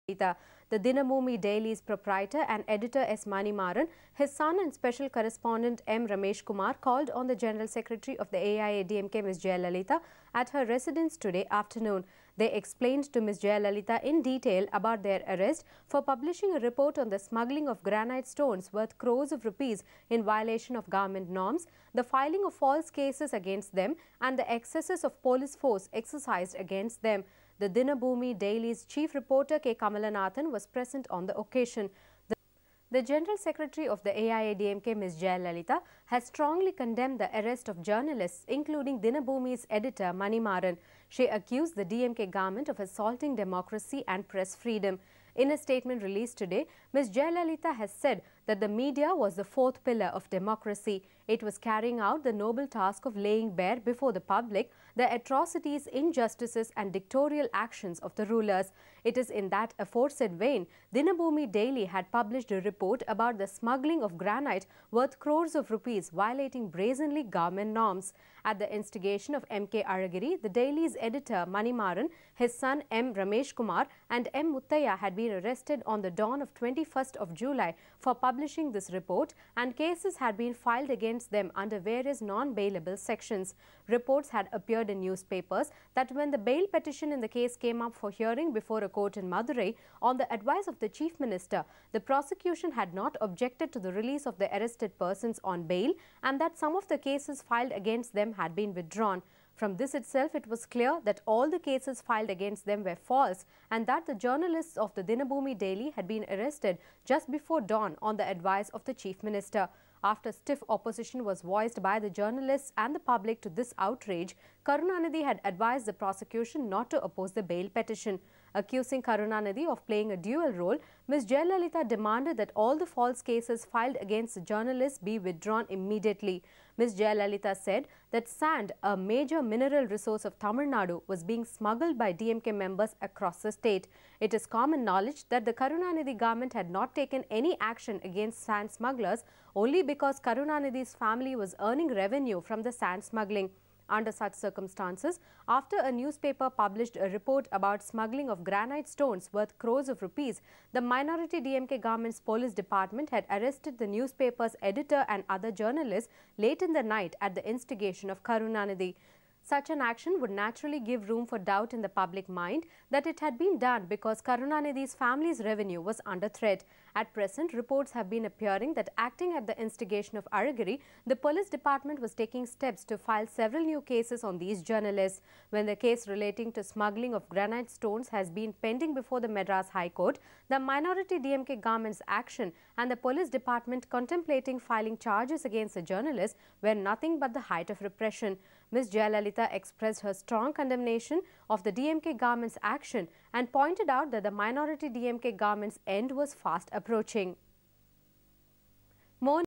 The Thinaboomi Daily's proprietor and editor S. Manimaran, his son and special correspondent M. Ramesh Kumar called on the General Secretary of the AIADMK Ms. Jayalalitha at her residence today afternoon. They explained to Ms. Jayalalitha in detail about their arrest for publishing a report on the smuggling of granite stones worth crores of rupees in violation of government norms, the filing of false cases against them and the excesses of police force exercised against them. The Thinaboomi Daily's chief reporter K. Kamalanathan was present on the occasion. The General Secretary of the AIADMK Ms. Jayalalitha has strongly condemned the arrest of journalists, including Thinaboomi's editor Manimaran. She accused the DMK government of assaulting democracy and press freedom. In a statement released today, Ms. Jayalalitha has said that the media was the fourth pillar of democracy. It was carrying out the noble task of laying bare before the public the atrocities, injustices and dictatorial actions of the rulers. It is in that aforesaid vein, Thinaboomi Daily had published a report about the smuggling of granite worth crores of rupees violating brazenly government norms. At the instigation of M.K. Aragiri, the Daily's editor Manimaran, his son M. Ramesh Kumar and M. Muttaya had been arrested on the dawn of 21st of July for publishing this report, and cases had been filed against them under various non-bailable sections. Reports had appeared in newspapers that when the bail petition in the case came up for hearing before a court in Madurai, on the advice of the Chief Minister, the prosecution had not objected to the release of the arrested persons on bail and that some of the cases filed against them had been withdrawn. From this itself, it was clear that all the cases filed against them were false and that the journalists of the Thinaboomi Daily had been arrested just before dawn on the advice of the Chief Minister. After stiff opposition was voiced by the journalists and the public to this outrage, Karunanidhi had advised the prosecution not to oppose the bail petition. Accusing Karunanidhi of playing a dual role, Ms. Jayalalitha demanded that all the false cases filed against the journalists be withdrawn immediately. Ms. Jayalalitha said that sand, a major mineral resource of Tamil Nadu, was being smuggled by DMK members across the state. It is common knowledge that the Karunanidhi government had not taken any action against sand smugglers only because Karunanidhi's family was earning revenue from the sand smuggling. Under such circumstances, after a newspaper published a report about smuggling of granite stones worth crores of rupees, the minority DMK government's police department had arrested the newspaper's editor and other journalists late in the night at the instigation of Karunanidhi. Such an action would naturally give room for doubt in the public mind that it had been done because Karunanidhi's family's revenue was under threat. At present, reports have been appearing that acting at the instigation of Aragiri, the police department was taking steps to file several new cases on these journalists. When the case relating to smuggling of granite stones has been pending before the Madras High Court, the minority DMK government's action and the police department contemplating filing charges against the journalists were nothing but the height of repression. Ms. Jayalalitha expressed her strong condemnation of the DMK government's action and pointed out that the minority DMK government's end was fast approaching. More